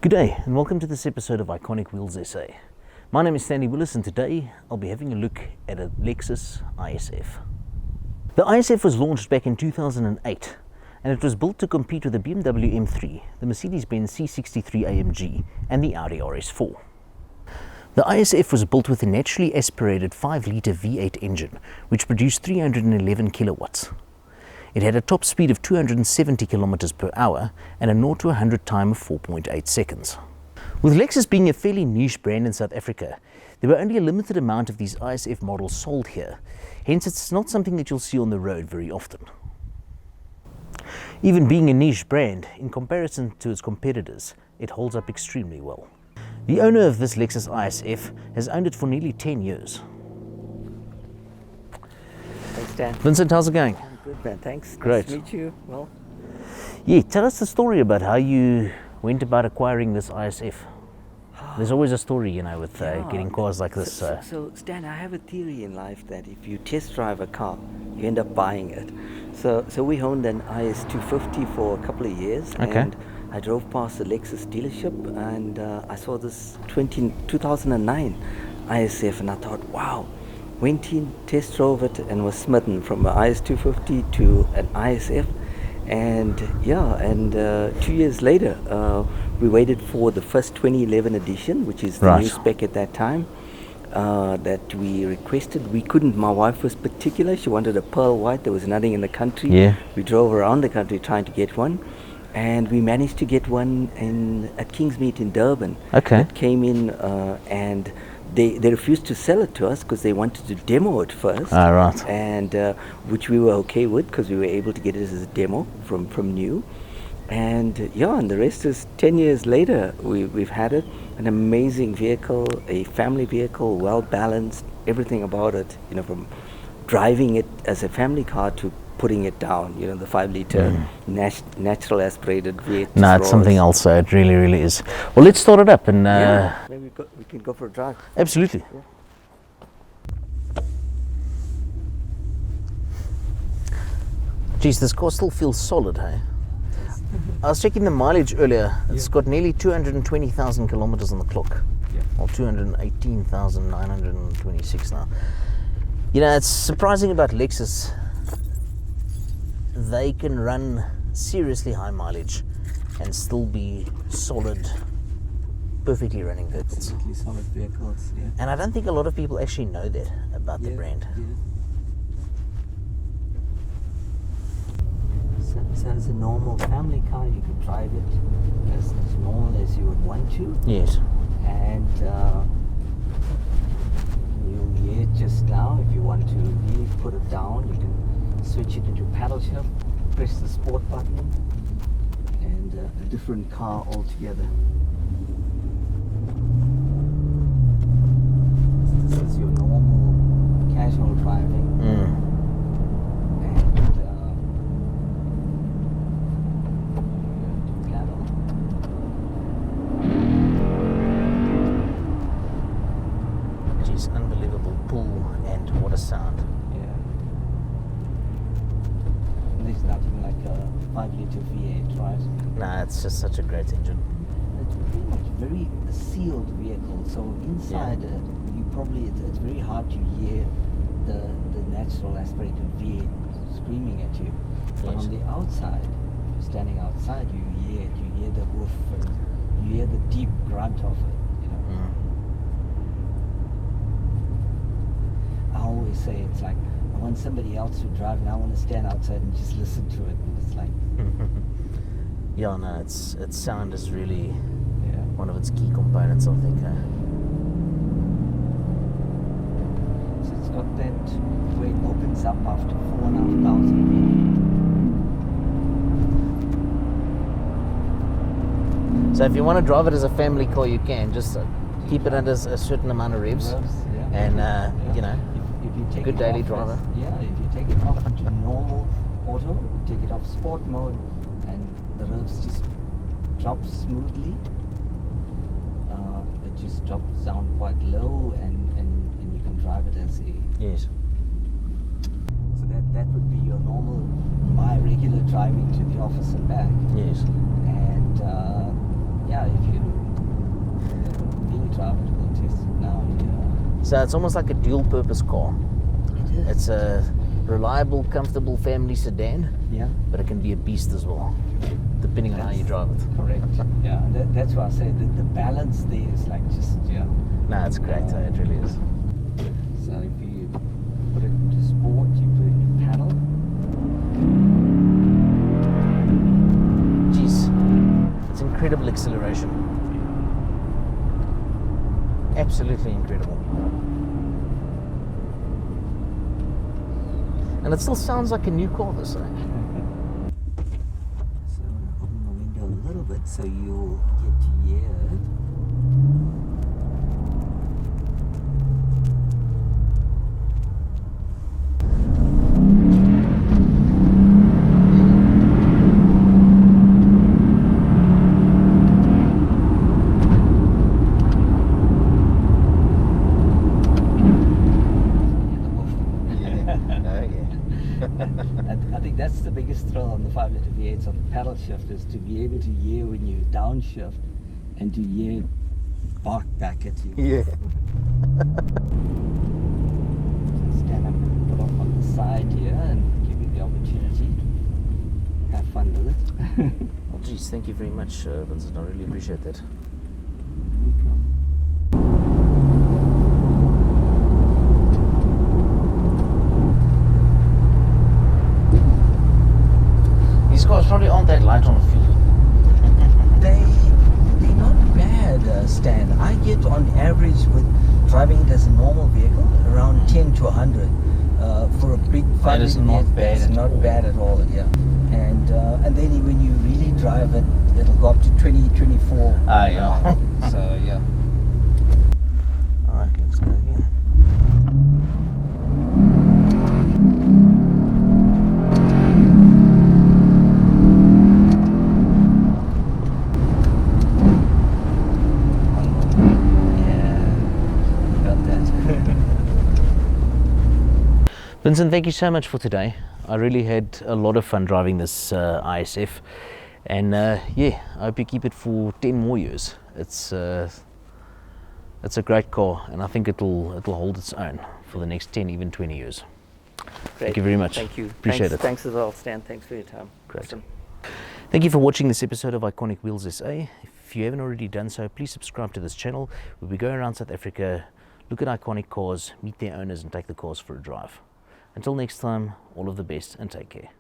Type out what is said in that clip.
Good day and welcome to this episode of Iconic Wheels SA. My name is Stanley Willis and today I'll be having a look at a Lexus IS-F. The IS-F was launched back in 2008 and it was built to compete with the BMW M3, the Mercedes-Benz C63 AMG and the Audi RS4. The IS-F was built with a naturally aspirated 5-litre V8 engine which produced 311 kilowatts. It had a top speed of 270 kilometers per hour and a 0 to 100 time of 4.8 seconds. With Lexus being a fairly niche brand in South Africa, there were only a limited amount of these IS-F models sold here, hence it's not something that you'll see on the road very often. Even being a niche brand, in comparison to its competitors, it holds up extremely well. The owner of this Lexus IS-F has owned it for nearly 10 years. Thanks, Dan. Vincent, how's it going? Good, man. Thanks. Great. Nice to meet you. Well, Yeah, tell us the story about how you went about acquiring this IS-F. There's always a story, you know, with getting cars like this. So, Stan, I have a theory in life that if you test drive a car, you end up buying it. So we owned an IS-250 for a couple of years. Okay. And I drove past the Lexus dealership and I saw this 2009 IS-F and I thought, wow. Went in, test drove it and was smitten from an IS-250 to an IS-F. And 2 years later, we waited for the first 2011 edition, which is the new spec at that time, that we requested. We couldn't, my wife was particular, she wanted a pearl white, there was nothing in the country. Yeah. We drove around the country trying to get one. And we managed to get one at Kingsmead in Durban. Okay. It came in and they refused to sell it to us because they wanted to demo it first. Right. And which we were okay with because we were able to get it as a demo from new. And and the rest is 10 years later. We've had it, an amazing vehicle, a family vehicle, well balanced, everything about it. You know, from driving it as a family car to putting it down. You know, the 5-litre natural aspirated V8. No, it's something else. It really, really is. Well, let's start it up and. Maybe we can go for a drive. Absolutely. Yeah. Geez, this car still feels solid, hey? I was checking the mileage earlier. It's got nearly 220,000 kilometers on the clock. Yeah. Or 218,926 now. You know, it's surprising about Lexus. They can run seriously high mileage and still be solid, perfectly running vehicles. Absolutely solid vehicles, yeah. And I don't think a lot of people actually know that about the brand. Yeah. So as a normal family car, you can drive it as normal as you would want to. Yes. And you'll hear it just now. If you want to really put it down, you can switch it into paddle shift, press the sport button, and a different car altogether. This is your normal casual driving. And paddle. Geez, unbelievable pull and what a sound. There's nothing like a 5-litre V8, right? Nah, it's just such a great engine. It's pretty much very sealed vehicle. So inside it's very hard to hear the natural aspirated V8 screaming at you. But on the outside, if you're standing outside, you hear it. You hear the woof and you hear the deep grunt of it. You know. I always say it's like I want somebody else to drive and I want to stand outside and just listen to it. And it's like Yeah, no, its sound is really one of its key components, I think. So it's got that where it opens up after 4,500. So if you want to drive it as a family car, you can just keep it under a certain amount of revs, and you know, if you take good daily driver. If you take it off to normal auto, you take it off sport mode, and the revs just drop smoothly. It just drops down quite low, and you can drive it as a Yes. So that would be your normal, my regular driving to the office and back. Yes. And if you Being a driver will test it now. Yeah. So it's almost like a dual-purpose car. It is. It's a reliable, comfortable family sedan, Yeah. but it can be a beast as well, depending on how you drive it. Correct. Yeah. That's why I say that the balance there is like just No, it's great. It really is. So if you put it into sport, you put it into paddle. Jeez, it's incredible acceleration. Absolutely incredible. And it still sounds like a new car this way. So I'm gonna open the window a little bit so you'll get to hear it. I think that's the biggest thrill on the 5-litre V8s on the paddle shift, is to be able to hear when you downshift and to hear it bark back at you. Yeah. Stand up and put off on the side here and give you the opportunity. Have fun with it. Well, geez, thank you very much, Vincent. I really appreciate that. These cars probably aren't that light on fuel. They're not bad, Stan. I get on average with driving it as a normal vehicle around 10 to 100 for a big That is not bad It's at not all. bad at all, yeah. And then when you really drive it, it'll go up to 20, 24. Ah, yeah. So yeah. Alright, let's go again. Vincent, thank you so much for today. I really had a lot of fun driving this ISF, and yeah, I hope you keep it for 10 more years. It's a great car, and I think it'll hold its own for the next 10, even 20 years. Thank you very much. Thank you. Appreciate it. Thanks as well, Stan. Thanks for your time. Great. Awesome. Thank you for watching this episode of Iconic Wheels SA. If you haven't already done so, please subscribe to this channel where we go around South Africa, look at iconic cars, meet their owners, and take the cars for a drive. Until next time, all of the best and take care.